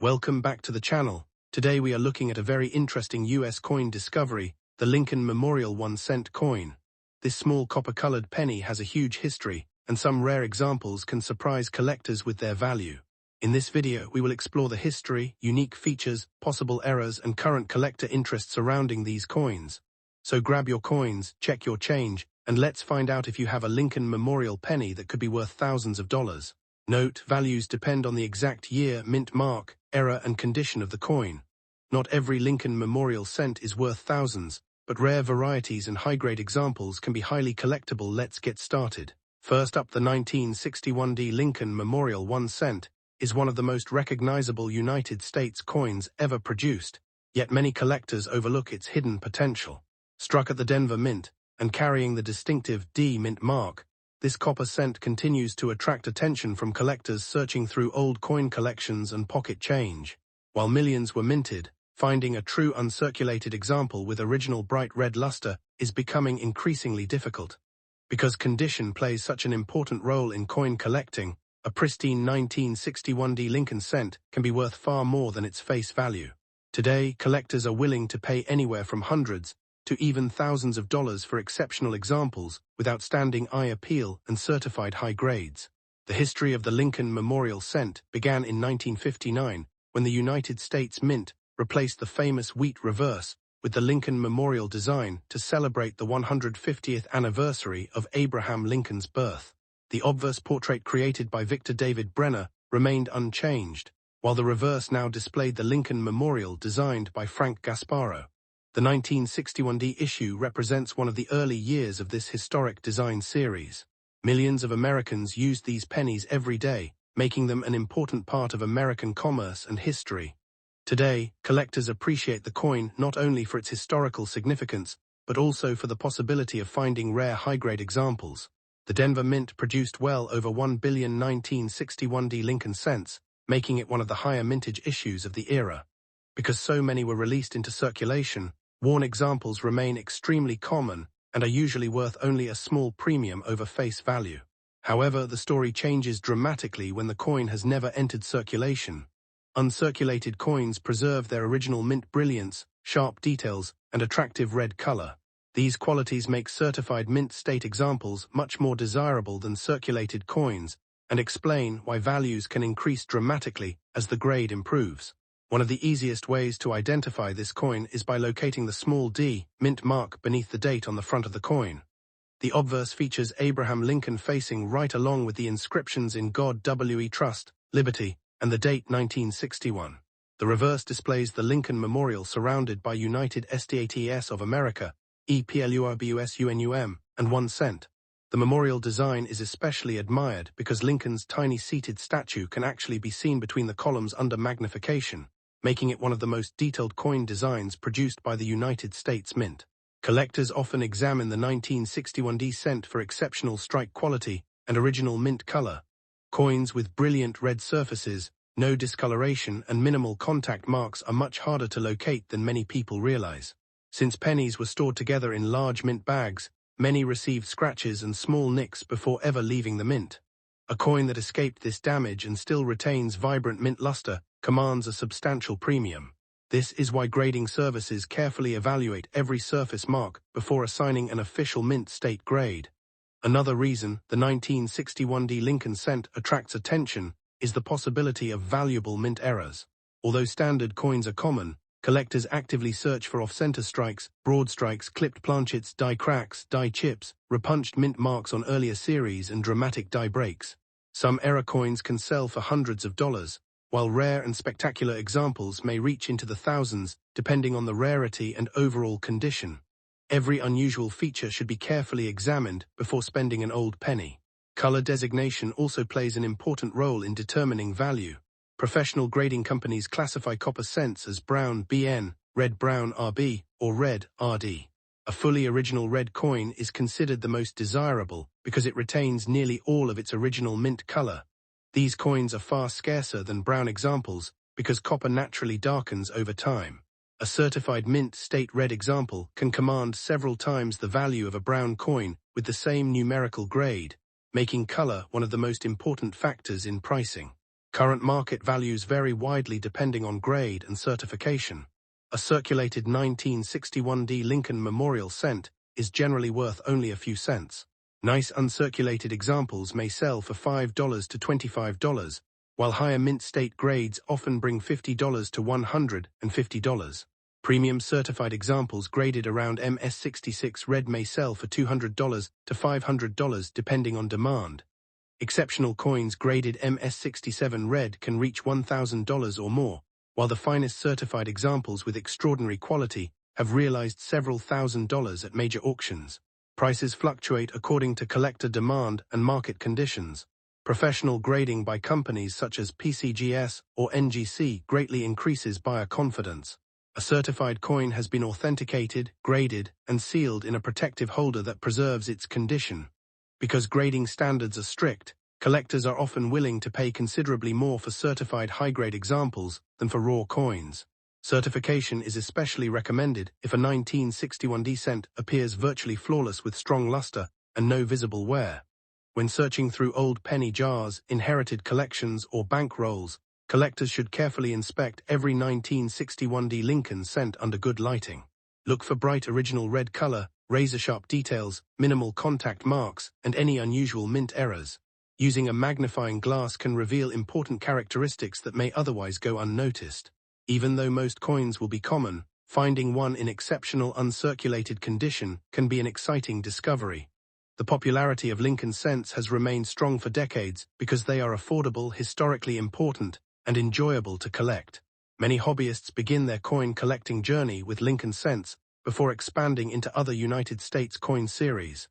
Welcome back to the channel. Today we are looking at a very interesting US coin discovery, the Lincoln Memorial 1-cent coin. This small copper-colored penny has a huge history, and some rare examples can surprise collectors with their value. In this video, we will explore the history, unique features, possible errors, and current collector interest surrounding these coins. So grab your coins, check your change, and let's find out if you have a Lincoln Memorial penny that could be worth thousands of dollars. Note, values depend on the exact year, mint mark, era, and condition of the coin. Not every Lincoln Memorial cent is worth thousands, but rare varieties and high-grade examples can be highly collectible. Let's get started. First up, the 1961 Lincoln Memorial 1 cent is one of the most recognizable United States coins ever produced, yet many collectors overlook its hidden potential. Struck at the Denver Mint, and carrying the distinctive D mint mark, this copper cent continues to attract attention from collectors searching through old coin collections and pocket change. While millions were minted, finding a true uncirculated example with original bright red luster is becoming increasingly difficult. Because condition plays such an important role in coin collecting, a pristine 1961 Lincoln cent can be worth far more than its face value. Today, collectors are willing to pay anywhere from hundreds to even thousands of dollars for exceptional examples with outstanding eye appeal and certified high grades. The history of the Lincoln Memorial cent began in 1959 when the United States Mint replaced the famous wheat reverse with the Lincoln Memorial design to celebrate the 150th anniversary of Abraham Lincoln's birth. The obverse portrait created by Victor David Brenner remained unchanged, while the reverse now displayed the Lincoln Memorial designed by Frank Gasparo. The 1961 issue represents one of the early years of this historic design series. Millions of Americans used these pennies every day, making them an important part of American commerce and history. Today, collectors appreciate the coin not only for its historical significance, but also for the possibility of finding rare high-grade examples. The Denver Mint produced well over 1 billion 1961 Lincoln cents, making it one of the higher mintage issues of the era. Because so many were released into circulation, worn examples remain extremely common and are usually worth only a small premium over face value. However, the story changes dramatically when the coin has never entered circulation. Uncirculated coins preserve their original mint brilliance, sharp details, and attractive red color. These qualities make certified mint state examples much more desirable than circulated coins and explain why values can increase dramatically as the grade improves. One of the easiest ways to identify this coin is by locating the small D mint mark beneath the date on the front of the coin. The obverse features Abraham Lincoln facing right along with the inscriptions in God We Trust, Liberty, and the date 1961. The reverse displays the Lincoln Memorial surrounded by United States of America, EPLURBUSUNUM, and 1 cent. The memorial design is especially admired because Lincoln's tiny seated statue can actually be seen between the columns under magnification, making it one of the most detailed coin designs produced by the United States Mint. Collectors often examine the 1961 cent for exceptional strike quality and original mint color. Coins with brilliant red surfaces, no discoloration, and minimal contact marks are much harder to locate than many people realize. Since pennies were stored together in large mint bags, many received scratches and small nicks before ever leaving the mint. A coin that escaped this damage and still retains vibrant mint luster commands a substantial premium. This is why grading services carefully evaluate every surface mark before assigning an official mint state grade. Another reason the 1961 Lincoln cent attracts attention is the possibility of valuable mint errors. Although standard coins are common, collectors actively search for off-center strikes, broad strikes, clipped planchets, die cracks, die chips, repunched mint marks on earlier series, and dramatic die breaks. Some error coins can sell for hundreds of dollars, while rare and spectacular examples may reach into the thousands, depending on the rarity and overall condition. Every unusual feature should be carefully examined before spending an old penny. Color designation also plays an important role in determining value. Professional grading companies classify copper cents as brown BN, red-brown RB, or red RD. A fully original red coin is considered the most desirable because it retains nearly all of its original mint color. These coins are far scarcer than brown examples because copper naturally darkens over time. A certified mint state red example can command several times the value of a brown coin with the same numerical grade, making color one of the most important factors in pricing. Current market values vary widely depending on grade and certification. A circulated 1961D Lincoln Memorial cent is generally worth only a few cents. Nice uncirculated examples may sell for $5 to $25, while higher mint state grades often bring $50 to $150. Premium certified examples graded around MS66 red may sell for $200 to $500 depending on demand. Exceptional coins graded MS67 red can reach $1,000 or more, while the finest certified examples with extraordinary quality have realized several $1,000s at major auctions. Prices fluctuate according to collector demand and market conditions. Professional grading by companies such as PCGS or NGC greatly increases buyer confidence. A certified coin has been authenticated, graded, and sealed in a protective holder that preserves its condition. Because grading standards are strict, collectors are often willing to pay considerably more for certified high-grade examples than for raw coins. Certification is especially recommended if a 1961D cent appears virtually flawless with strong luster and no visible wear. When searching through old penny jars, inherited collections, or bank rolls, collectors should carefully inspect every 1961D Lincoln cent under good lighting. Look for bright original red color, razor-sharp details, minimal contact marks, and any unusual mint errors. Using a magnifying glass can reveal important characteristics that may otherwise go unnoticed. Even though most coins will be common, finding one in exceptional uncirculated condition can be an exciting discovery. The popularity of Lincoln cents has remained strong for decades because they are affordable, historically important, and enjoyable to collect. Many hobbyists begin their coin collecting journey with Lincoln cents before expanding into other United States coin series.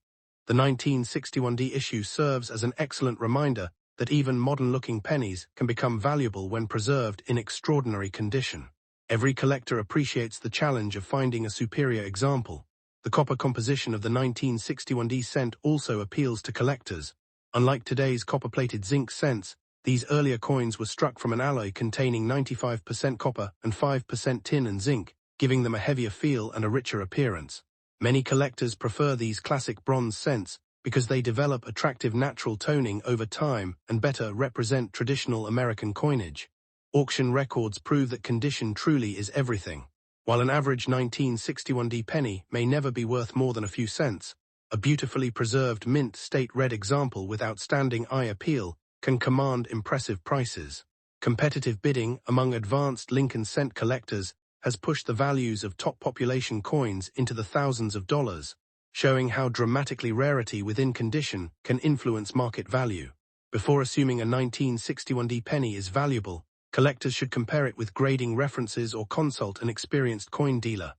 The 1961D issue serves as an excellent reminder that even modern-looking pennies can become valuable when preserved in extraordinary condition. Every collector appreciates the challenge of finding a superior example. The copper composition of the 1961D cent also appeals to collectors. Unlike today's copper-plated zinc cents, these earlier coins were struck from an alloy containing 95% copper and 5% tin and zinc, giving them a heavier feel and a richer appearance. Many collectors prefer these classic bronze cents because they develop attractive natural toning over time and better represent traditional American coinage. Auction records prove that condition truly is everything. While an average 1961D penny may never be worth more than a few cents, a beautifully preserved mint state red example with outstanding eye appeal can command impressive prices. Competitive bidding among advanced Lincoln cent collectors has pushed the values of top population coins into the thousands of dollars, showing how dramatically rarity within condition can influence market value. Before assuming a 1961D penny is valuable, collectors should compare it with grading references or consult an experienced coin dealer.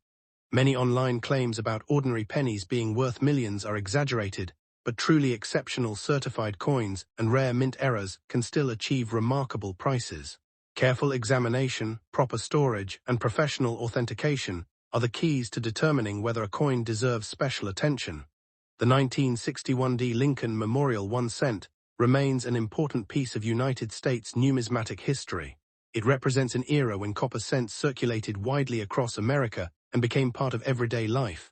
Many online claims about ordinary pennies being worth millions are exaggerated, but truly exceptional certified coins and rare mint errors can still achieve remarkable prices. Careful examination, proper storage, and professional authentication are the keys to determining whether a coin deserves special attention. The 1961D Lincoln Memorial 1 cent remains an important piece of United States numismatic history. It represents an era when copper cents circulated widely across America and became part of everyday life.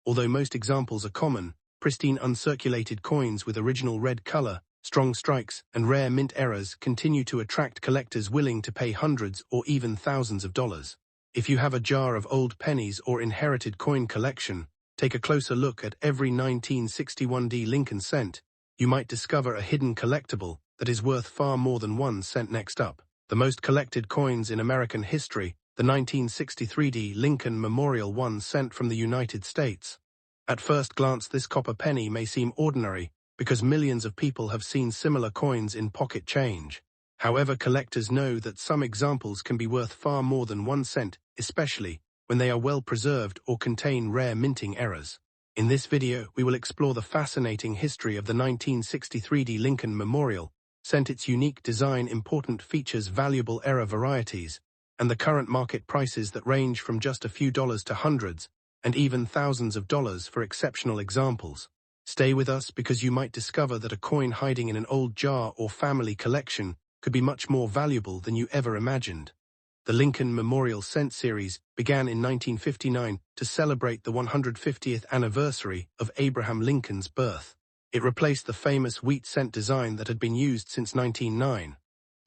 Although most examples are common, pristine uncirculated coins with original red color, strong strikes, and rare mint errors continue to attract collectors willing to pay hundreds or even thousands of dollars. If you have a jar of old pennies or inherited coin collection, take a closer look at every 1961D Lincoln cent. You might discover a hidden collectible that is worth far more than 1 cent. Next up, the most collected coins in American history, the 1963D Lincoln Memorial 1 cent from the United States. At first glance, this copper penny may seem ordinary because millions of people have seen similar coins in pocket change. However, collectors know that some examples can be worth far more than 1 cent, especially when they are well preserved or contain rare minting errors. In this video, we will explore the fascinating history of the 1963D Lincoln Memorial cent, its unique design, important features, valuable error varieties, and the current market prices that range from just a few dollars to hundreds, and even thousands of dollars for exceptional examples. Stay with us because you might discover that a coin hiding in an old jar or family collection could be much more valuable than you ever imagined. The Lincoln Memorial Cent series began in 1959 to celebrate the 150th anniversary of Abraham Lincoln's birth. It replaced the famous wheat cent design that had been used since 1909.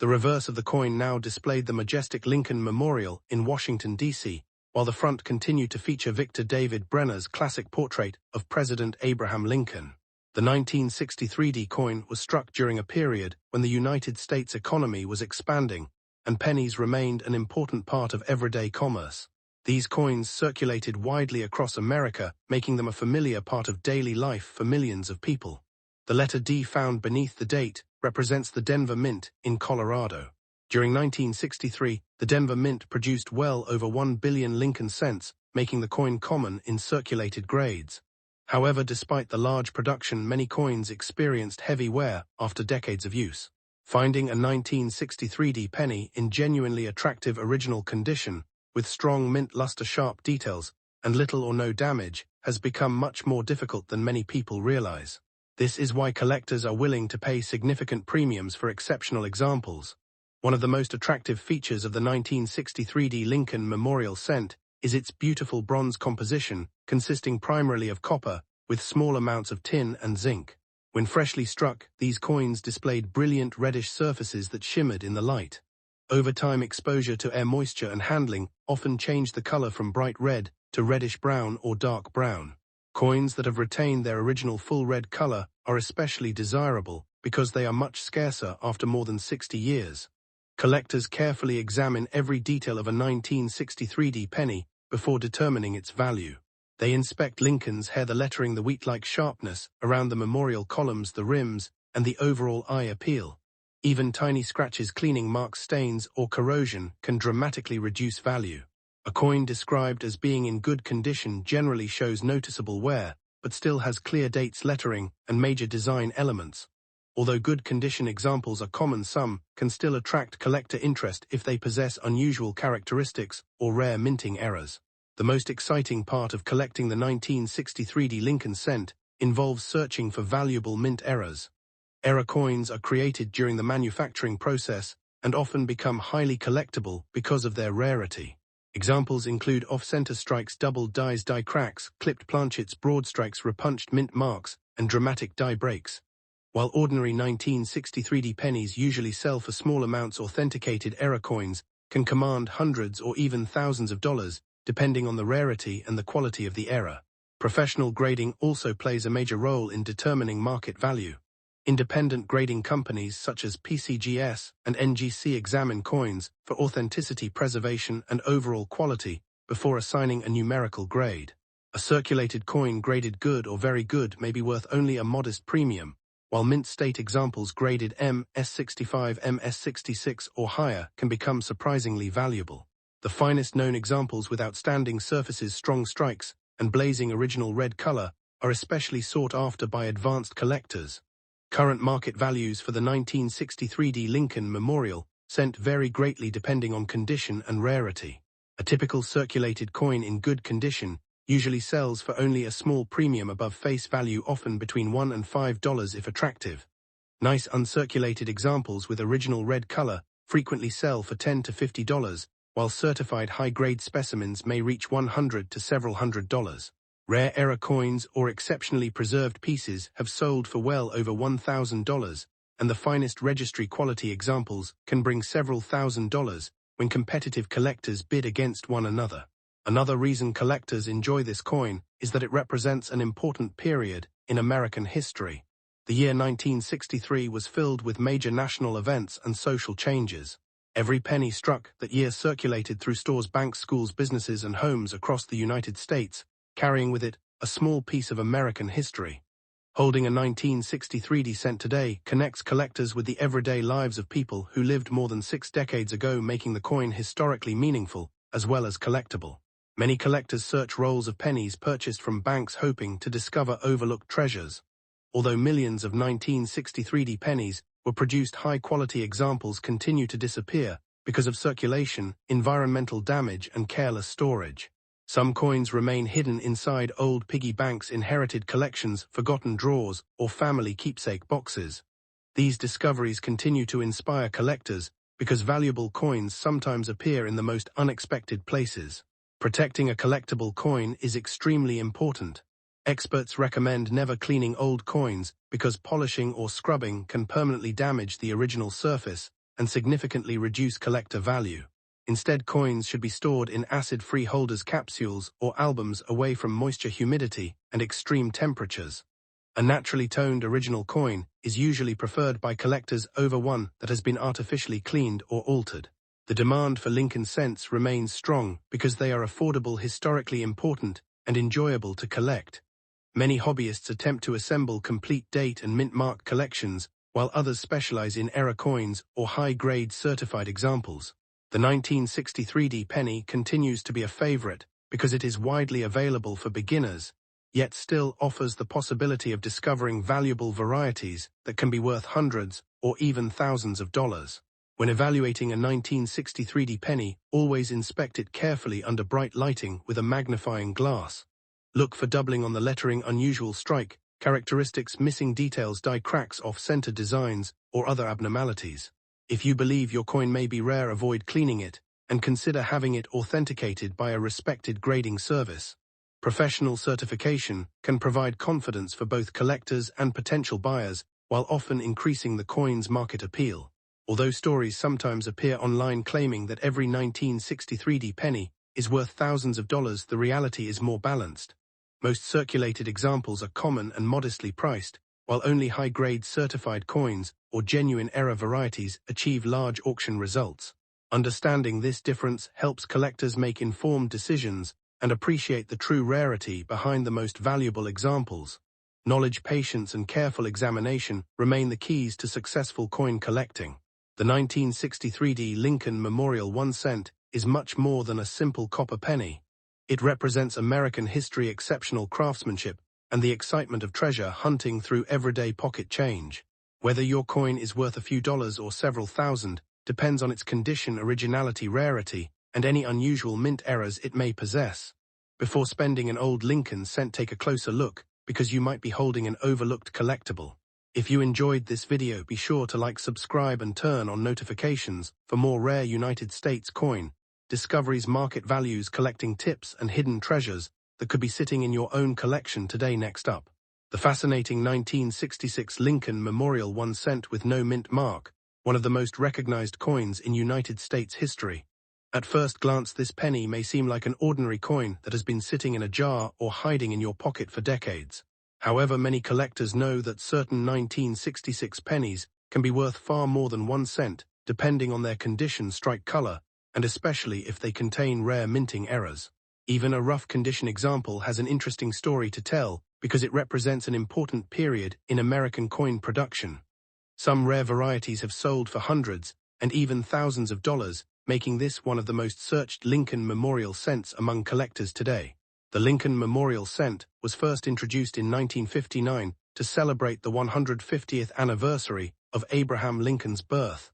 The reverse of the coin now displayed the majestic Lincoln Memorial in Washington, D.C., while the front continued to feature Victor David Brenner's classic portrait of President Abraham Lincoln. The 1963D coin was struck during a period when the United States economy was expanding, and pennies remained an important part of everyday commerce. These coins circulated widely across America, making them a familiar part of daily life for millions of people. The letter D found beneath the date represents the Denver Mint in Colorado. During 1963, the Denver Mint produced well over 1 billion Lincoln cents, making the coin common in circulated grades. However, despite the large production, many coins experienced heavy wear after decades of use. Finding a 1963D penny in genuinely attractive original condition, with strong mint luster-sharp details and little or no damage, has become much more difficult than many people realize. This is why collectors are willing to pay significant premiums for exceptional examples. One of the most attractive features of the 1963D Lincoln Memorial cent is its beautiful bronze composition, consisting primarily of copper, with small amounts of tin and zinc. When freshly struck, these coins displayed brilliant reddish surfaces that shimmered in the light. Over time, exposure to air moisture and handling often changed the color from bright red to reddish brown or dark brown. Coins that have retained their original full red color are especially desirable because they are much scarcer after more than 60 years. Collectors carefully examine every detail of a 1963D penny before determining its value. They inspect Lincoln's hair, the lettering, the wheat-like sharpness around the memorial columns, the rims, and the overall eye appeal. Even tiny scratches, cleaning marks, stains, or corrosion can dramatically reduce value. A coin described as being in good condition generally shows noticeable wear, but still has clear dates, lettering, and major design elements. Although good condition examples are common, some can still attract collector interest if they possess unusual characteristics or rare minting errors. The most exciting part of collecting the 1963D Lincoln cent involves searching for valuable mint errors. Error coins are created during the manufacturing process and often become highly collectible because of their rarity. Examples include off-center strikes, doubled dies, die cracks, clipped planchets, broad strikes, repunched mint marks, and dramatic die breaks. While ordinary 1963D pennies usually sell for small amounts, authenticated error coins can command hundreds or even thousands of dollars, depending on the rarity and the quality of the error. Professional grading also plays a major role in determining market value. Independent grading companies such as PCGS and NGC examine coins for authenticity, preservation, and overall quality before assigning a numerical grade. A circulated coin graded good or very good may be worth only a modest premium, while mint state examples graded M, S65, M, S66 or higher can become surprisingly valuable. The finest known examples with outstanding surfaces, strong strikes, and blazing original red color are especially sought after by advanced collectors. Current market values for the 1963D Lincoln Memorial cent vary greatly depending on condition and rarity. A typical circulated coin in good condition usually sells for only a small premium above face value, often between $1 and $5 if attractive. Nice uncirculated examples with original red color frequently sell for $10 to $50, while certified high-grade specimens may reach $100 to several $100s. Rare error coins or exceptionally preserved pieces have sold for well over $1,000, and the finest registry quality examples can bring several $1,000s when competitive collectors bid against one another. Another reason collectors enjoy this coin is that it represents an important period in American history. The year 1963 was filled with major national events and social changes. Every penny struck that year circulated through stores, banks, schools, businesses, and homes across the United States, carrying with it a small piece of American history. Holding a 1963D cent today connects collectors with the everyday lives of people who lived more than 6 decades ago, making the coin historically meaningful as well as collectible. Many collectors search rolls of pennies purchased from banks hoping to discover overlooked treasures. Although millions of 1963D pennies were produced, high-quality examples continue to disappear because of circulation, environmental damage, and careless storage. Some coins remain hidden inside old piggy banks, inherited collections, forgotten drawers, or family keepsake boxes. These discoveries continue to inspire collectors because valuable coins sometimes appear in the most unexpected places. Protecting a collectible coin is extremely important. Experts recommend never cleaning old coins because polishing or scrubbing can permanently damage the original surface and significantly reduce collector value. Instead, coins should be stored in acid-free holders, capsules, or albums away from moisture, humidity, and extreme temperatures. A naturally toned original coin is usually preferred by collectors over one that has been artificially cleaned or altered. The demand for Lincoln cents remains strong because they are affordable, historically important, and enjoyable to collect. Many hobbyists attempt to assemble complete date and mint mark collections, while others specialize in error coins or high-grade certified examples. The 1963D penny continues to be a favorite because it is widely available for beginners, yet still offers the possibility of discovering valuable varieties that can be worth hundreds or even thousands of dollars. When evaluating a 1963D penny, always inspect it carefully under bright lighting with a magnifying glass. Look for doubling on the lettering, unusual strike characteristics, missing details, die cracks, off-center designs, or other abnormalities. If you believe your coin may be rare, avoid cleaning it, and consider having it authenticated by a respected grading service. Professional certification can provide confidence for both collectors and potential buyers, while often increasing the coin's market appeal. Although stories sometimes appear online claiming that every 1963D penny is worth thousands of dollars, the reality is more balanced. Most circulated examples are common and modestly priced, while only high-grade certified coins or genuine error varieties achieve large auction results. Understanding this difference helps collectors make informed decisions and appreciate the true rarity behind the most valuable examples. Knowledge, patience, and careful examination remain the keys to successful coin collecting. The 1963D Lincoln Memorial 1 cent is much more than a simple copper penny. It represents American history, exceptional craftsmanship, and the excitement of treasure hunting through everyday pocket change. Whether your coin is worth a few dollars or several thousand depends on its condition, originality, rarity, and any unusual mint errors it may possess. Before spending an old Lincoln cent, take a closer look, because you might be holding an overlooked collectible. If you enjoyed this video, be sure to like, subscribe, and turn on notifications for more rare United States coin discoveries, market values, collecting tips, and hidden treasures that could be sitting in your own collection today. Next up, the fascinating 1966 Lincoln Memorial 1 cent with no mint mark, one of the most recognized coins in United States history. At first glance, this penny may seem like an ordinary coin that has been sitting in a jar or hiding in your pocket for decades. However, many collectors know that certain 1966 pennies can be worth far more than 1 cent, depending on their condition, strike, color, and especially if they contain rare minting errors. Even a rough condition example has an interesting story to tell because it represents an important period in American coin production. Some rare varieties have sold for hundreds and even thousands of dollars, making this one of the most searched Lincoln Memorial cents among collectors today. The Lincoln Memorial cent was first introduced in 1959 to celebrate the 150th anniversary of Abraham Lincoln's birth.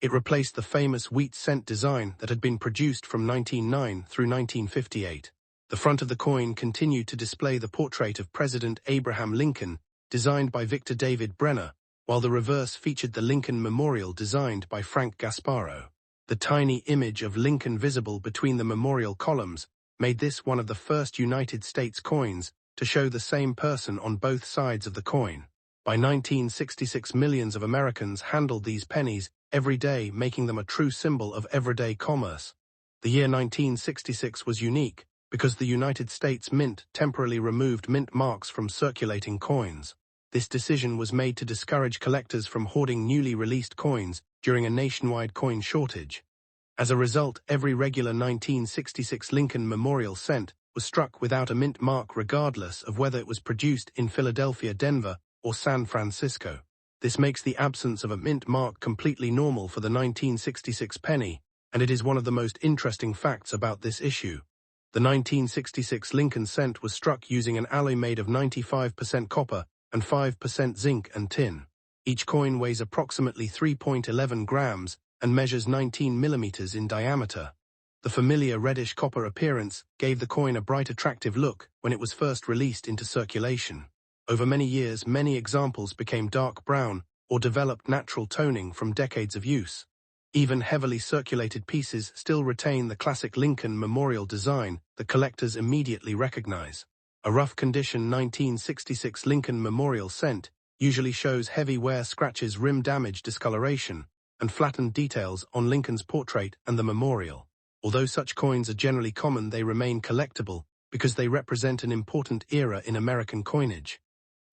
It replaced the famous wheat cent design that had been produced from 1909 through 1958. The front of the coin continued to display the portrait of President Abraham Lincoln, designed by Victor David Brenner, while the reverse featured the Lincoln Memorial designed by Frank Gasparo. The tiny image of Lincoln visible between the memorial columns made this one of the first United States coins to show the same person on both sides of the coin. By 1966, millions of Americans handled these pennies every day, making them a true symbol of everyday commerce. The year 1966 was unique because the United States Mint temporarily removed mint marks from circulating coins. This decision was made to discourage collectors from hoarding newly released coins during a nationwide coin shortage. As a result, every regular 1966 Lincoln Memorial cent was struck without a mint mark, regardless of whether it was produced in Philadelphia, Denver, or San Francisco. This makes the absence of a mint mark completely normal for the 1966 penny, and it is one of the most interesting facts about this issue. The 1966 Lincoln cent was struck using an alloy made of 95% copper and 5% zinc and tin. Each coin weighs approximately 3.11 grams and measures 19 millimeters in diameter. The familiar reddish copper appearance gave the coin a bright, attractive look when it was first released into circulation. Over many years, many examples became dark brown or developed natural toning from decades of use. Even heavily circulated pieces still retain the classic Lincoln Memorial design that collectors immediately recognize. A rough condition 1966 Lincoln Memorial cent usually shows heavy wear, scratches, rim damage, discoloration, and flattened details on Lincoln's portrait and the memorial. Although such coins are generally common, they remain collectible because they represent an important era in American coinage.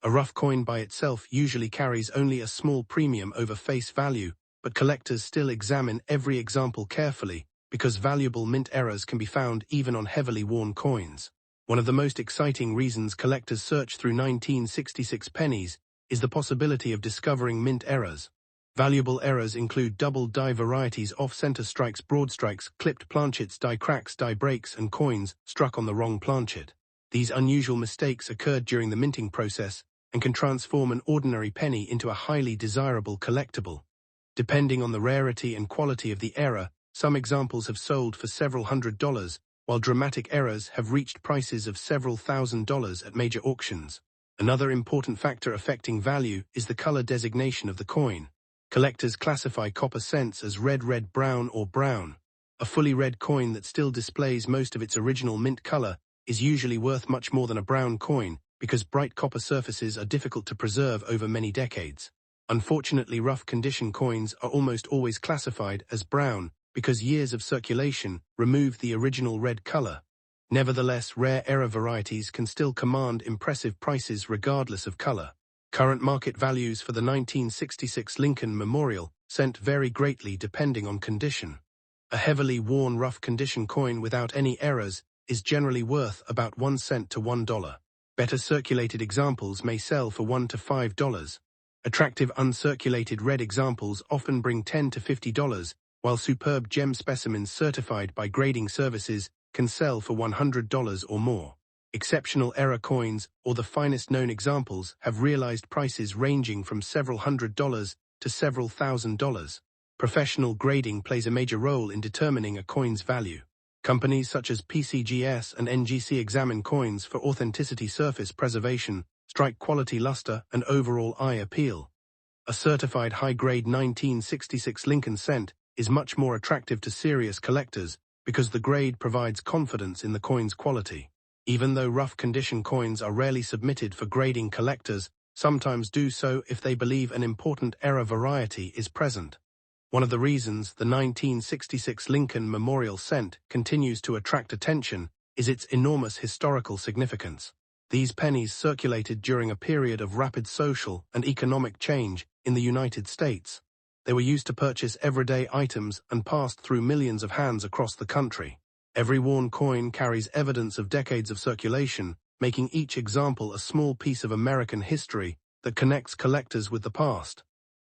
A rough coin by itself usually carries only a small premium over face value, but collectors still examine every example carefully because valuable mint errors can be found even on heavily worn coins. One of the most exciting reasons collectors search through 1966 pennies is the possibility of discovering mint errors. Valuable errors include double die varieties, off-center strikes, broad strikes, clipped planchets, die cracks, die breaks, and coins struck on the wrong planchet. These unusual mistakes occurred during the minting process and can transform an ordinary penny into a highly desirable collectible. Depending on the rarity and quality of the error, some examples have sold for several $100s, while dramatic errors have reached prices of several $1,000s at major auctions. Another important factor affecting value is the color designation of the coin. Collectors classify copper cents as red, red, brown, or brown. A fully red coin that still displays most of its original mint color is usually worth much more than a brown coin because bright copper surfaces are difficult to preserve over many decades. Unfortunately, rough condition coins are almost always classified as brown because years of circulation remove the original red color. Nevertheless, rare error varieties can still command impressive prices regardless of color. Current market values for the 1966 Lincoln Memorial Cent vary greatly depending on condition. A heavily worn rough condition coin without any errors is generally worth about 1 cent to $1. Better circulated examples may sell for $1 to $5. Attractive uncirculated red examples often bring $10 to $50, while superb gem specimens certified by grading services can sell for $100 or more. Exceptional error coins, or the finest known examples, have realized prices ranging from several $100s to several $1,000s. Professional grading plays a major role in determining a coin's value. Companies such as PCGS and NGC examine coins for authenticity, surface preservation, strike quality, luster, and overall eye appeal. A certified high-grade 1966 Lincoln cent is much more attractive to serious collectors because the grade provides confidence in the coin's quality. Even though rough condition coins are rarely submitted for grading, collectors sometimes do so if they believe an important error variety is present. One of the reasons the 1966 Lincoln Memorial Cent continues to attract attention is its enormous historical significance. These pennies circulated during a period of rapid social and economic change in the United States. They were used to purchase everyday items and passed through millions of hands across the country. Every worn coin carries evidence of decades of circulation, making each example a small piece of American history that connects collectors with the past.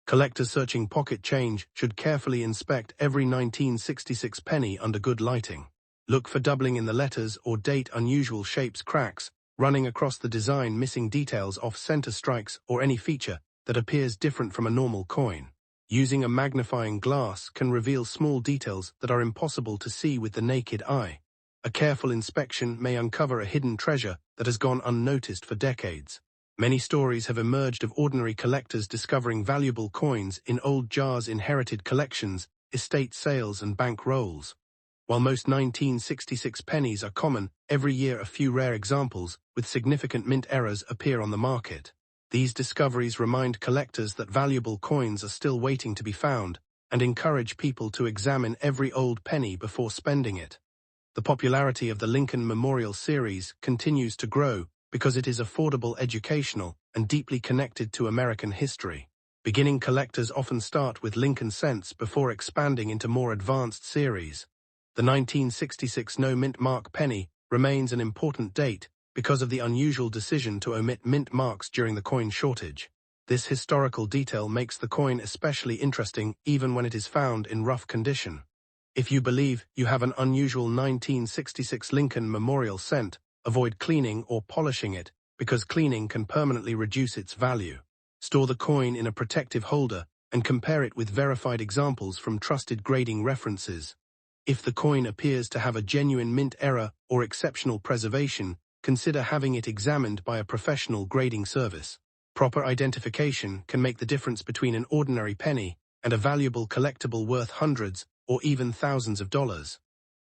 Collectors searching pocket change should carefully inspect every 1966 penny under good lighting. Look for doubling in the letters or date, unusual shapes, cracks running across the design, missing details, off-center strikes, or any feature that appears different from a normal coin. Using a magnifying glass can reveal small details that are impossible to see with the naked eye. A careful inspection may uncover a hidden treasure that has gone unnoticed for decades. Many stories have emerged of ordinary collectors discovering valuable coins in old jars, inherited collections, estate sales, and bank rolls. While most 1966 pennies are common, every year a few rare examples with significant mint errors appear on the market. These discoveries remind collectors that valuable coins are still waiting to be found and encourage people to examine every old penny before spending it. The popularity of the Lincoln Memorial series continues to grow because it is affordable, educational, and deeply connected to American history. Beginning collectors often start with Lincoln cents before expanding into more advanced series. The 1966 no-mint mark penny remains an important date because of the unusual decision to omit mint marks during the coin shortage. This historical detail makes the coin especially interesting even when it is found in rough condition. If you believe you have an unusual 1966 Lincoln Memorial cent, avoid cleaning or polishing it because cleaning can permanently reduce its value. Store the coin in a protective holder and compare it with verified examples from trusted grading references. If the coin appears to have a genuine mint error or exceptional preservation, consider having it examined by a professional grading service. Proper identification can make the difference between an ordinary penny and a valuable collectible worth hundreds or even thousands of dollars.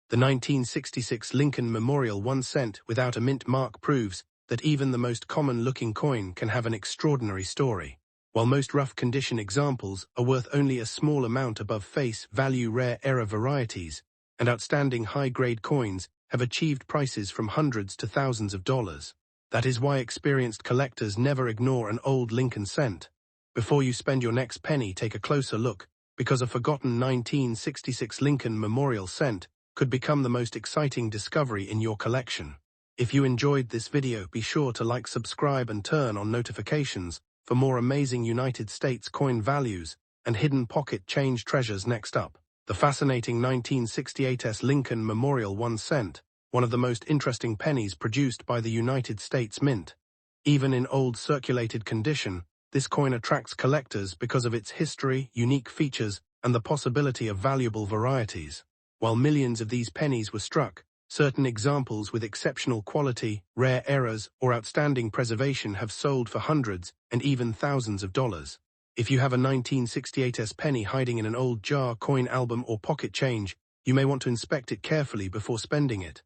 The 1966 Lincoln Memorial 1 cent without a mint mark proves that even the most common-looking coin can have an extraordinary story. while most rough condition examples are worth only a small amount above face value. Rare error varieties and outstanding high-grade coins have achieved prices from hundreds to thousands of dollars. That is why experienced collectors never ignore an old Lincoln cent. Before you spend your next penny, take a closer look, because a forgotten 1966 Lincoln Memorial cent could become the most exciting discovery in your collection. If you enjoyed this video, be sure to like, subscribe, and turn on notifications for more amazing United States coin values and hidden pocket change treasures. Next up, the fascinating 1968 Lincoln Memorial 1 cent, one of the most interesting pennies produced by the United States Mint. Even in old circulated condition, this coin attracts collectors because of its history, unique features, and the possibility of valuable varieties. While millions of these pennies were struck, certain examples with exceptional quality, rare errors, or outstanding preservation have sold for hundreds and even thousands of dollars. If you have a 1968 penny hiding in an old jar, coin album, or pocket change, you may want to inspect it carefully before spending it.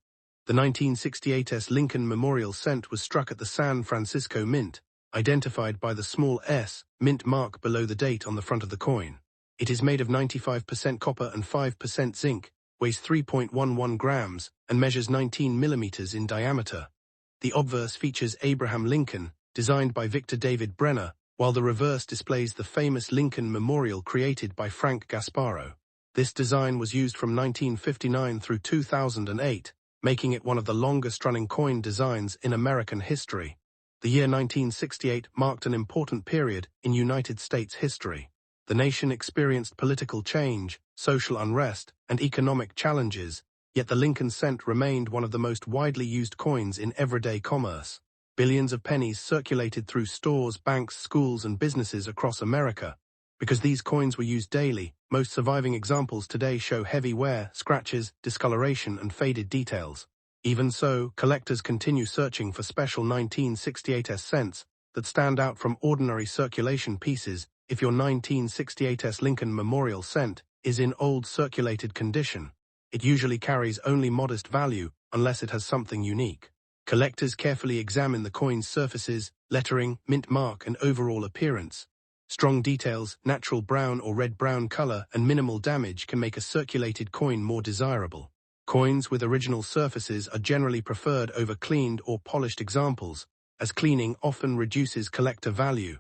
The 1968 Lincoln Memorial cent was struck at the San Francisco Mint, identified by the small S mint mark below the date on the front of the coin. It is made of 95% copper and 5% zinc, weighs 3.11 grams, and measures 19 millimeters in diameter. The obverse features Abraham Lincoln, designed by Victor David Brenner, while the reverse displays the famous Lincoln Memorial created by Frank Gasparro. This design was used from 1959 through 2008, making it one of the longest-running coin designs in American history. The year 1968 marked an important period in United States history. The nation experienced political change, social unrest, and economic challenges, yet the Lincoln cent remained one of the most widely used coins in everyday commerce. Billions of pennies circulated through stores, banks, schools, and businesses across America. Because these coins were used daily, most surviving examples today show heavy wear, scratches, discoloration, and faded details. Even so, collectors continue searching for special 1968 cents that stand out from ordinary circulation pieces. If your 1968 Lincoln Memorial cent is in old circulated condition, it usually carries only modest value unless it has something unique. Collectors carefully examine the coin's surfaces, lettering, mint mark, and overall appearance. Strong details, natural brown or red-brown color, and minimal damage can make a circulated coin more desirable. Coins with original surfaces are generally preferred over cleaned or polished examples, as cleaning often reduces collector value.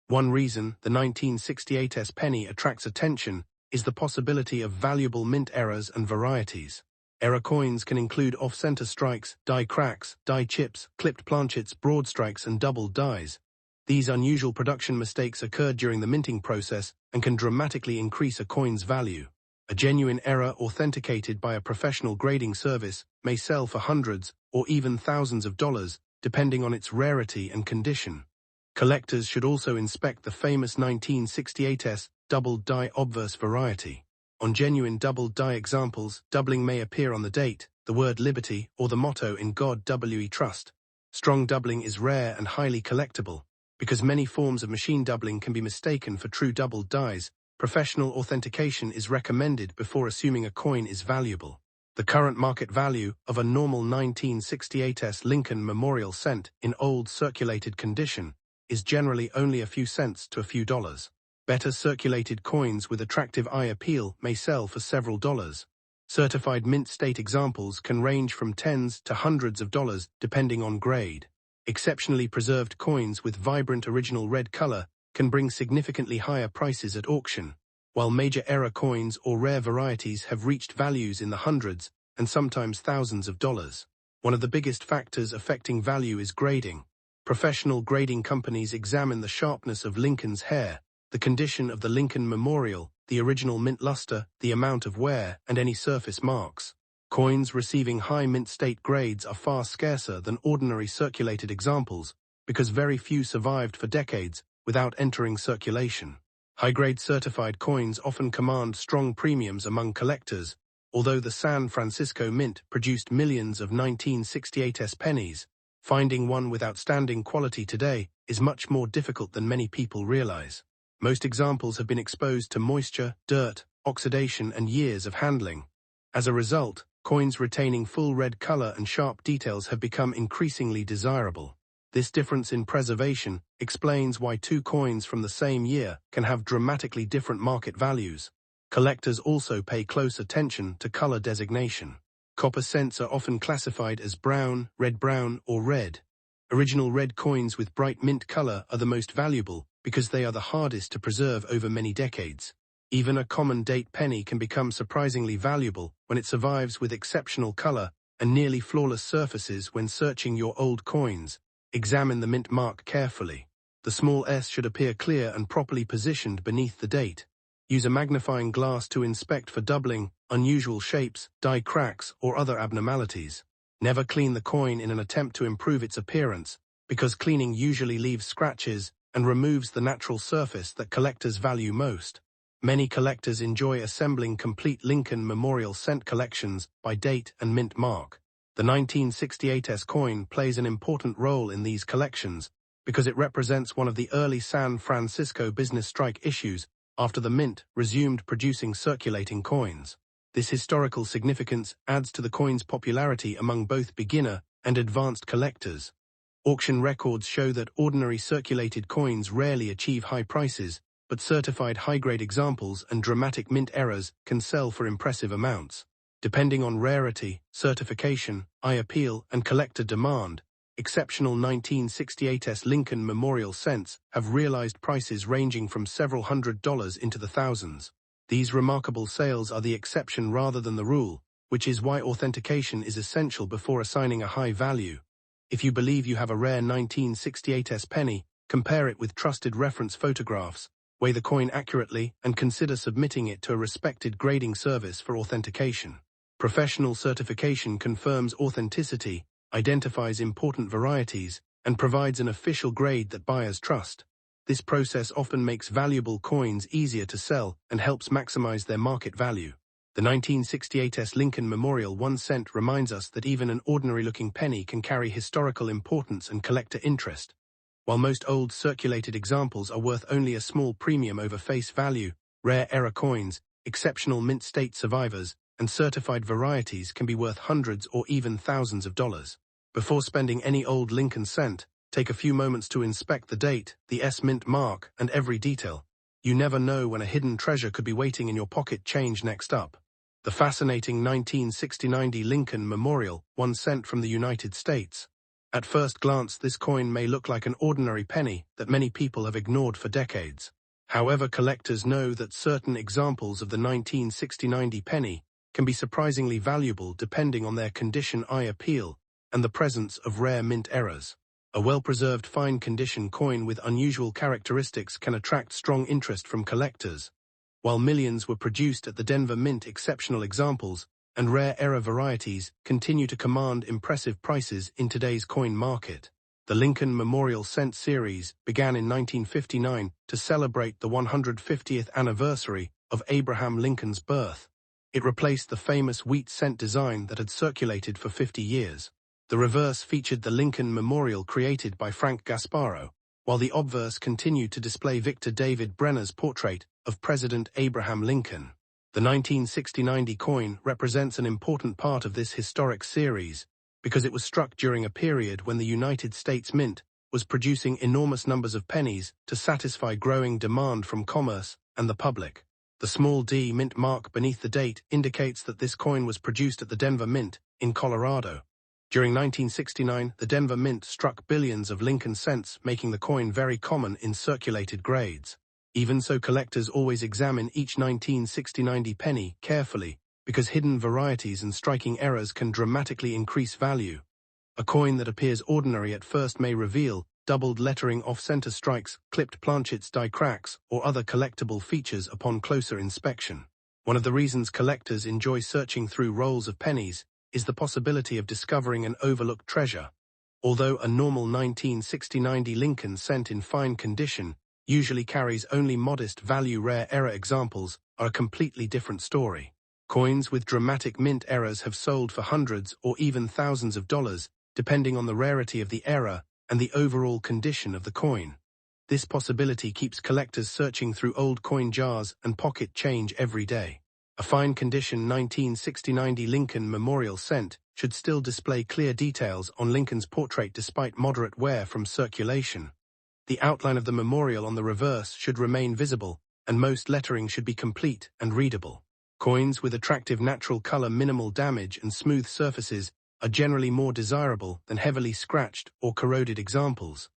One reason the 1968 penny attracts attention is the possibility of valuable mint errors and varieties. Error coins can include off-center strikes, die cracks, die chips, clipped planchets, broad strikes, and double dies. These unusual production mistakes occurred during the minting process and can dramatically increase a coin's value. A genuine error authenticated by a professional grading service may sell for hundreds or even thousands of dollars, depending on its rarity and condition. Collectors should also inspect the famous 1968 double die obverse variety. On genuine double die examples, doubling may appear on the date, the word liberty, or the motto "In God We Trust." Strong doubling is rare and highly collectible. Because many forms of machine doubling can be mistaken for true double dies, professional authentication is recommended before assuming a coin is valuable. The current market value of a normal 1968 Lincoln Memorial cent in old circulated condition is generally only a few cents to a few dollars. Better circulated coins with attractive eye appeal may sell for several dollars. Certified mint state examples can range from tens to hundreds of dollars depending on grade. Exceptionally preserved coins with vibrant original red color can bring significantly higher prices at auction, while major error coins or rare varieties have reached values in the hundreds and sometimes thousands of dollars. One of the biggest factors affecting value is grading. Professional grading companies examine the sharpness of Lincoln's hair, the condition of the Lincoln Memorial, the original mint luster, the amount of wear, and any surface marks. Coins receiving high mint state grades are far scarcer than ordinary circulated examples because very few survived for decades without entering circulation. High-grade certified coins often command strong premiums among collectors. Although the San Francisco Mint produced millions of 1968 pennies, finding one with outstanding quality today is much more difficult than many people realize. Most examples have been exposed to moisture, dirt, oxidation, and years of handling. As a result, coins retaining full red color and sharp details have become increasingly desirable. This difference in preservation explains why two coins from the same year can have dramatically different market values. Collectors also pay close attention to color designation. Copper cents are often classified as brown, red-brown, or red. Original red coins with bright mint color are the most valuable because they are the hardest to preserve over many decades. Even a common date penny can become surprisingly valuable when it survives with exceptional color and nearly flawless surfaces. When searching your old coins, examine the mint mark carefully. The small s should appear clear and properly positioned beneath the date. Use a magnifying glass to inspect for doubling, unusual shapes, die cracks, or other abnormalities. Never clean the coin in an attempt to improve its appearance, because cleaning usually leaves scratches and removes the natural surface that collectors value most. Many collectors enjoy assembling complete Lincoln Memorial cent collections by date and mint mark. The 1968 coin plays an important role in these collections because it represents one of the early San Francisco business strike issues after the mint resumed producing circulating coins. This historical significance adds to the coin's popularity among both beginner and advanced collectors. Auction records show that ordinary circulated coins rarely achieve high prices, but certified high-grade examples and dramatic mint errors can sell for impressive amounts. Depending on rarity, certification, eye appeal, and collector demand, exceptional 1968 Lincoln Memorial cents have realized prices ranging from several $100s into the thousands. These remarkable sales are the exception rather than the rule, which is why authentication is essential before assigning a high value. If you believe you have a rare 1968 penny, compare it with trusted reference photographs, weigh the coin accurately, and consider submitting it to a respected grading service for authentication. Professional certification confirms authenticity, identifies important varieties, and provides an official grade that buyers trust. This process often makes valuable coins easier to sell and helps maximize their market value. The 1968 Lincoln Memorial 1 cent reminds us that even an ordinary-looking penny can carry historical importance and collector interest. While most old circulated examples are worth only a small premium over face value, rare error coins, exceptional mint state survivors, and certified varieties can be worth hundreds or even thousands of dollars. Before spending any old Lincoln cent, take a few moments to inspect the date, the mint mark, and every detail. You never know when a hidden treasure could be waiting in your pocket change. Next up, the fascinating 1969 Lincoln Memorial 1 cent from the United States. At first glance, this coin may look like an ordinary penny that many people have ignored for decades. However, collectors know that certain examples of the 1969 penny can be surprisingly valuable depending on their condition, eye appeal, and the presence of rare mint errors. A well-preserved fine-condition coin with unusual characteristics can attract strong interest from collectors. While millions were produced at the Denver Mint, exceptional examples and rare error varieties continue to command impressive prices in today's coin market. The Lincoln Memorial Cent series began in 1959 to celebrate the 150th anniversary of Abraham Lincoln's birth. It replaced the famous wheat cent design that had circulated for 50 years. The reverse featured the Lincoln Memorial created by Frank Gasparo, while the obverse continued to display Victor David Brenner's portrait of President Abraham Lincoln. The 1969 coin represents an important part of this historic series because it was struck during a period when the United States Mint was producing enormous numbers of pennies to satisfy growing demand from commerce and the public. The small d mint mark beneath the date indicates that this coin was produced at the Denver Mint in Colorado. During 1969, the Denver Mint struck billions of Lincoln cents, making the coin very common in circulated grades. Even so, collectors always examine each 1969 penny carefully because hidden varieties and striking errors can dramatically increase value. A coin that appears ordinary at first may reveal doubled lettering, off-center strikes, clipped planchets, die cracks, or other collectible features upon closer inspection. One of the reasons collectors enjoy searching through rolls of pennies is the possibility of discovering an overlooked treasure. Although a normal 1969 Lincoln cent in fine condition usually carries only modest value, rare error examples are a completely different story. Coins with dramatic mint errors have sold for hundreds or even thousands of dollars, depending on the rarity of the error and the overall condition of the coin. This possibility keeps collectors searching through old coin jars and pocket change every day. A fine condition 1969 Lincoln Memorial cent should still display clear details on Lincoln's portrait despite moderate wear from circulation. The outline of the memorial on the reverse should remain visible, and most lettering should be complete and readable. Coins with attractive natural color, minimal damage, and smooth surfaces are generally more desirable than heavily scratched or corroded examples.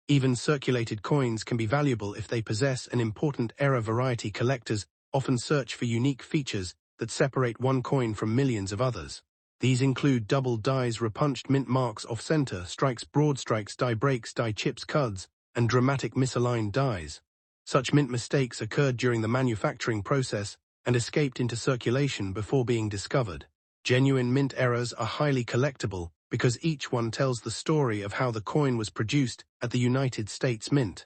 Even circulated coins can be valuable if they possess an important error. Variety collectors often search for unique features that separate one coin from millions of others. These include double dies, repunched mint marks off-center, strikes, broad strikes, die breaks, die chips, cuds, and dramatic misaligned dies. Such mint mistakes occurred during the manufacturing process and escaped into circulation before being discovered. Genuine mint errors are highly collectible because each one tells the story of how the coin was produced at the United States Mint.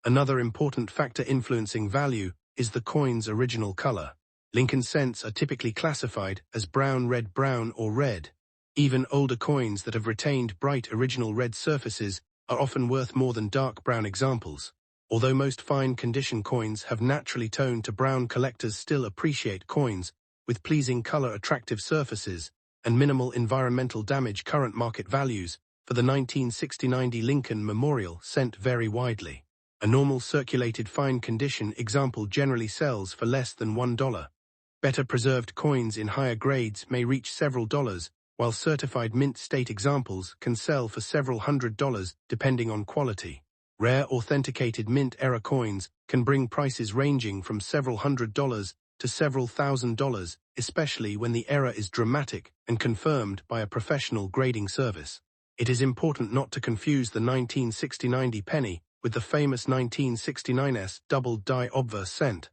Another important factor influencing value is the coin's original color. Lincoln cents are typically classified as brown, red, brown, or red. Even older coins that have retained bright original red surfaces are often worth more than dark brown examples. Although most fine condition coins have naturally toned to brown, collectors still appreciate coins with pleasing color, attractive surfaces, and minimal environmental damage. Current market values for the 1969 Lincoln Memorial cent vary widely. A normal circulated fine condition example generally sells for less than $1. Better preserved coins in higher grades may reach several dollars, while certified mint state examples can sell for several $100s depending on quality. Rare authenticated mint era coins can bring prices ranging from several $100s to several $1,000s, especially when the error is dramatic and confirmed by a professional grading service. It is important not to confuse the 1969 penny with the famous 1969's double die obverse cent.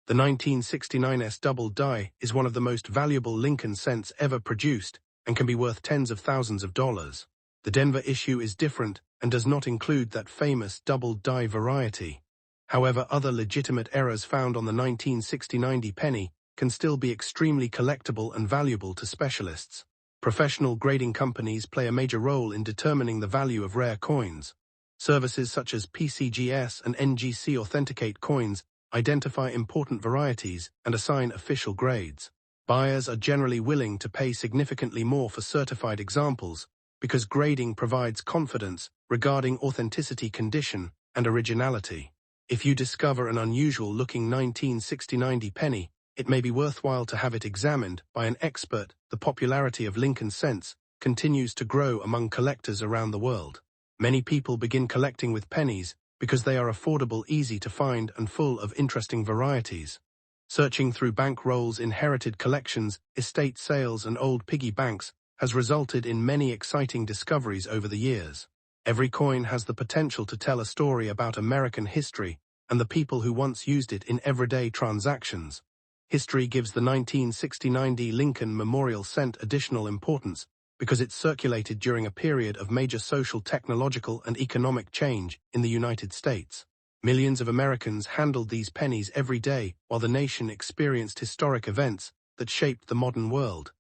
The 1969's double die is one of the most valuable Lincoln cents ever produced and can be worth tens of thousands of dollars. The Denver issue is different and does not include that famous double die variety. However, other legitimate errors found on the 1969 penny can still be extremely collectible and valuable to specialists. Professional grading companies play a major role in determining the value of rare coins. Services such as PCGS and NGC authenticate coins, identify important varieties, and assign official grades. Buyers are generally willing to pay significantly more for certified examples because grading provides confidence regarding authenticity, condition, and originality. If you discover an unusual-looking 1969 penny, it may be worthwhile to have it examined by an expert. The popularity of Lincoln cents continues to grow among collectors around the world. Many people begin collecting with pennies because they are affordable, easy to find, and full of interesting varieties. Searching through bank rolls, inherited collections, estate sales, and old piggy banks has resulted in many exciting discoveries over the years. Every coin has the potential to tell a story about American history and the people who once used it in everyday transactions. History gives the 1969 Lincoln Memorial cent additional importance because it circulated during a period of major social, technological, and economic change in the United States. Millions of Americans handled these pennies every day while the nation experienced historic events that shaped the modern world.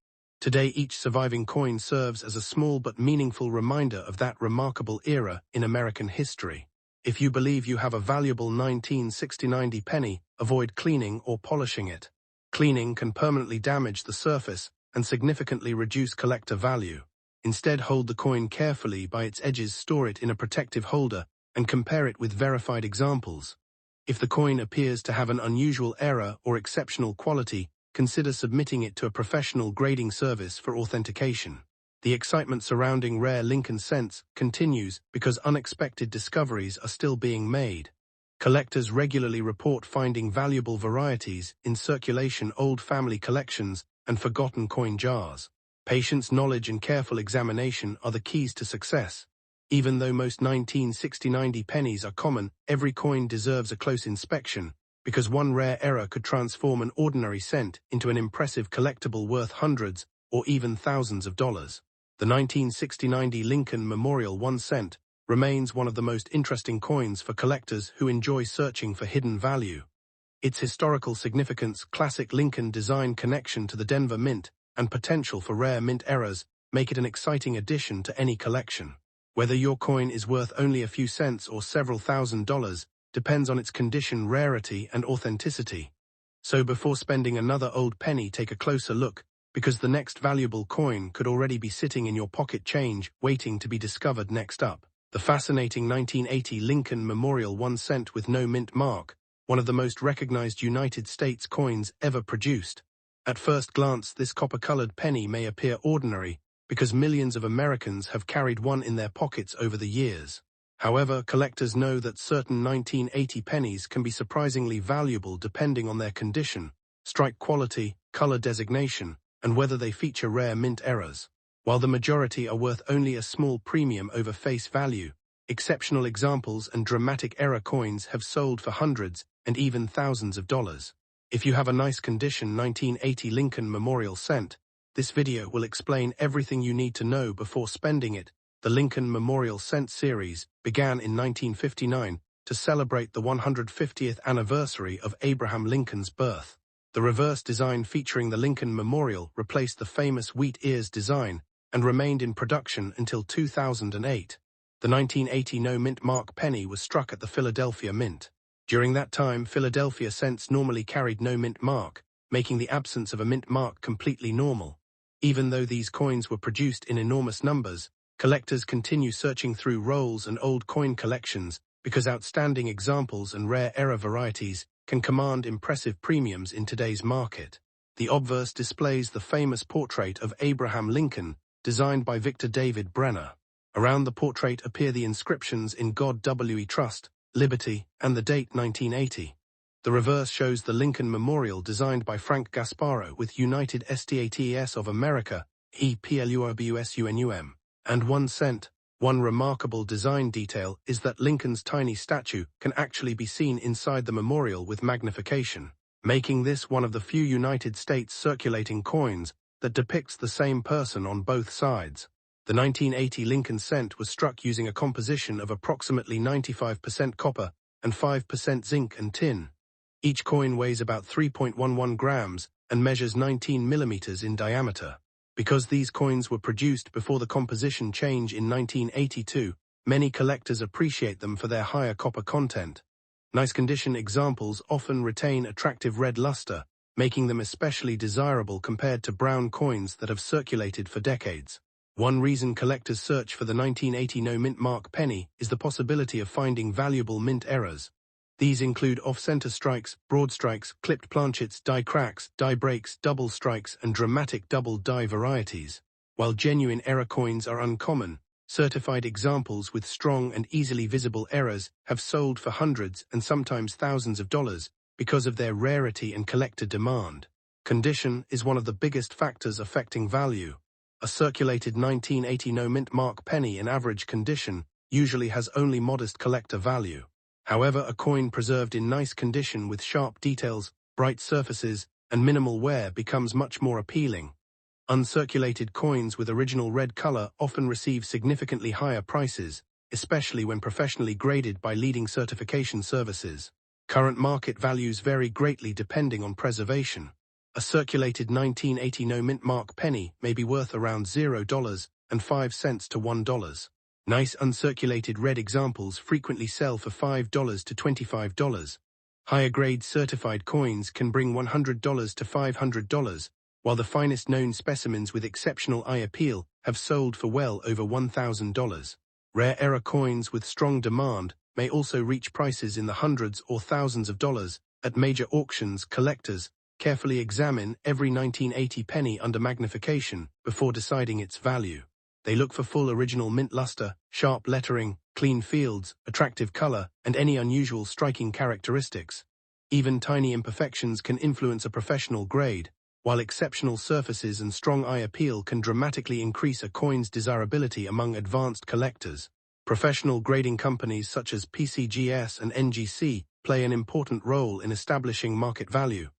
Today, each surviving coin serves as a small but meaningful reminder of that remarkable era in American history. If you believe you have a valuable 1969 penny, avoid cleaning or polishing it. Cleaning can permanently damage the surface and significantly reduce collector value. Instead, hold the coin carefully by its edges, store it in a protective holder, and compare it with verified examples. If the coin appears to have an unusual error or exceptional quality, consider submitting it to a professional grading service for authentication. The excitement surrounding rare Lincoln cents continues because unexpected discoveries are still being made. Collectors regularly report finding valuable varieties in circulation, old family collections, and forgotten coin jars. Patience, knowledge, and careful examination are the keys to success. Even though most 1969 pennies are common, every coin deserves a close inspection, because one rare error could transform an ordinary cent into an impressive collectible worth hundreds or even thousands of dollars. The 1969 Lincoln Memorial 1 cent remains one of the most interesting coins for collectors who enjoy searching for hidden value. Its historical significance, classic Lincoln design, connection to the Denver Mint, and potential for rare mint errors make it an exciting addition to any collection. Whether your coin is worth only a few cents or several $1,000s depends on its condition, rarity, and authenticity. So before spending another old penny, take a closer look, because the next valuable coin could already be sitting in your pocket change, waiting to be discovered. Next up, the fascinating 1980 Lincoln Memorial 1 cent with no mint mark, one of the most recognized United States coins ever produced. At first glance, this copper-colored penny may appear ordinary, because millions of Americans have carried one in their pockets over the years. However, collectors know that certain 1980 pennies can be surprisingly valuable depending on their condition, strike quality, color designation, and whether they feature rare mint errors. While the majority are worth only a small premium over face value, exceptional examples and dramatic error coins have sold for hundreds and even thousands of dollars. If you have a nice condition 1980 Lincoln Memorial cent, this video will explain everything you need to know before spending it. The Lincoln Memorial Cent series began in 1959 to celebrate the 150th anniversary of Abraham Lincoln's birth. The reverse design featuring the Lincoln Memorial replaced the famous wheat ears design and remained in production until 2008. The 1980 no-mint mark penny was struck at the Philadelphia Mint. During that time, Philadelphia cents normally carried no mint mark, making the absence of a mint mark completely normal. Even though these coins were produced in enormous numbers, collectors continue searching through rolls and old coin collections because outstanding examples and rare error varieties can command impressive premiums in today's market. The obverse displays the famous portrait of Abraham Lincoln, designed by Victor David Brenner. Around the portrait appear the inscriptions "In God We Trust," "Liberty," and the date 1980. The reverse shows the Lincoln Memorial designed by Frank Gasparo with United States of America, EPLURBUSUNUM, and 1 cent. One remarkable design detail is that Lincoln's tiny statue can actually be seen inside the memorial with magnification, making this one of the few United States circulating coins that depicts the same person on both sides. The 1980 Lincoln cent was struck using a composition of approximately 95% copper and 5% zinc and tin. Each coin weighs about 3.11 grams and measures 19 millimeters in diameter. Because these coins were produced before the composition change in 1982, many collectors appreciate them for their higher copper content. Nice condition examples often retain attractive red luster, making them especially desirable compared to brown coins that have circulated for decades. One reason collectors search for the 1980 no-mint mark penny is the possibility of finding valuable mint errors. These include off-center strikes, broad strikes, clipped planchets, die cracks, die breaks, double strikes, and dramatic double die varieties. While genuine error coins are uncommon, certified examples with strong and easily visible errors have sold for hundreds and sometimes thousands of dollars because of their rarity and collector demand. Condition is one of the biggest factors affecting value. A circulated 1980 no-mint mark penny in average condition usually has only modest collector value. However, a coin preserved in nice condition with sharp details, bright surfaces, and minimal wear becomes much more appealing. Uncirculated coins with original red color often receive significantly higher prices, especially when professionally graded by leading certification services. Current market values vary greatly depending on preservation. A circulated 1980 no-mint mark penny may be worth around $0.05 to $1. Nice uncirculated red examples frequently sell for $5 to $25. Higher-grade certified coins can bring $100 to $500, while the finest known specimens with exceptional eye appeal have sold for well over $1,000. Rare error coins with strong demand may also reach prices in the hundreds or thousands of dollars. At major auctions, collectors carefully examine every 1980 penny under magnification before deciding its value. They look for full original mint luster, sharp lettering, clean fields, attractive color, and any unusual striking characteristics. Even tiny imperfections can influence a professional grade, while exceptional surfaces and strong eye appeal can dramatically increase a coin's desirability among advanced collectors. Professional grading companies such as PCGS and NGC play an important role in establishing market value.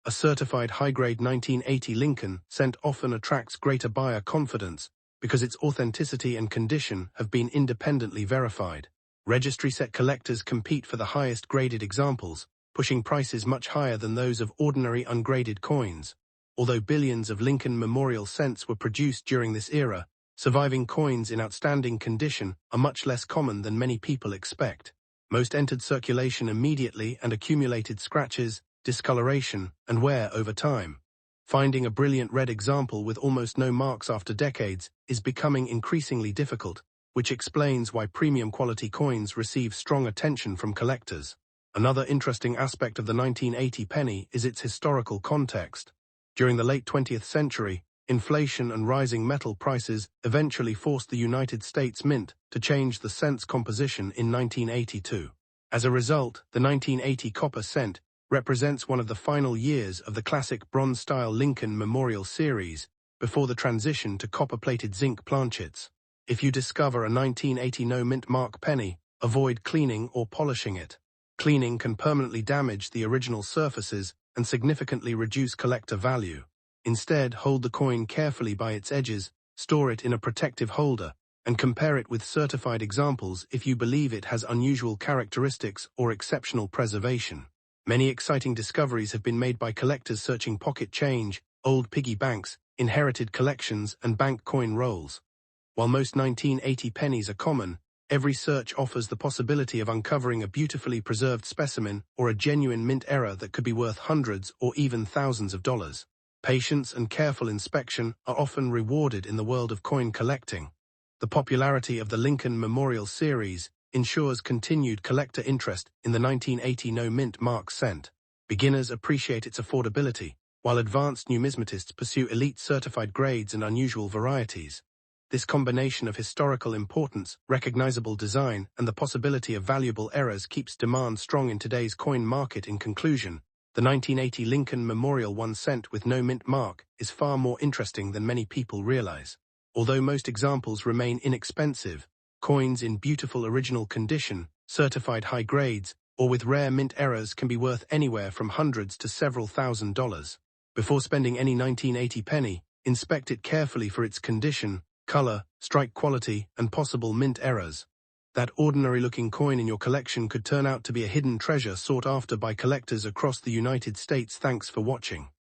A certified high-grade 1980 Lincoln cent often attracts greater buyer confidence because its authenticity and condition have been independently verified. Registry set collectors compete for the highest graded examples, pushing prices much higher than those of ordinary ungraded coins. Although billions of Lincoln Memorial cents were produced during this era, surviving coins in outstanding condition are much less common than many people expect. Most entered circulation immediately and accumulated scratches, discoloration, and wear over time. Finding a brilliant red example with almost no marks after decades is becoming increasingly difficult, which explains why premium quality coins receive strong attention from collectors. Another interesting aspect of the 1980 penny is its historical context. During the late 20th century, inflation and rising metal prices eventually forced the United States Mint to change the cent's composition in 1982. As a result, the 1980 copper cent represents one of the final years of the classic bronze-style Lincoln Memorial series before the transition to copper-plated zinc planchets. If you discover a 1980 no-mint mark penny, avoid cleaning or polishing it. Cleaning can permanently damage the original surfaces and significantly reduce collector value. Instead, hold the coin carefully by its edges, store it in a protective holder, and compare it with certified examples if you believe it has unusual characteristics or exceptional preservation. Many exciting discoveries have been made by collectors searching pocket change, old piggy banks, inherited collections, and bank coin rolls. While most 1980 pennies are common, every search offers the possibility of uncovering a beautifully preserved specimen or a genuine mint error that could be worth hundreds or even thousands of dollars. Patience and careful inspection are often rewarded in the world of coin collecting. The popularity of the Lincoln Memorial series ensures continued collector interest in the 1980 no-mint mark cent. Beginners appreciate its affordability, while advanced numismatists pursue elite certified grades and unusual varieties. This combination of historical importance, recognizable design, and the possibility of valuable errors keeps demand strong in today's coin market. In conclusion, the 1980 Lincoln Memorial 1 cent with no mint mark is far more interesting than many people realize. Although most examples remain inexpensive, coins in beautiful original condition, certified high grades, or with rare mint errors can be worth anywhere from hundreds to several $1,000s. Before spending any 1980 penny, inspect it carefully for its condition, color, strike quality, and possible mint errors. That ordinary-looking coin in your collection could turn out to be a hidden treasure sought after by collectors across the United States. Thanks for watching.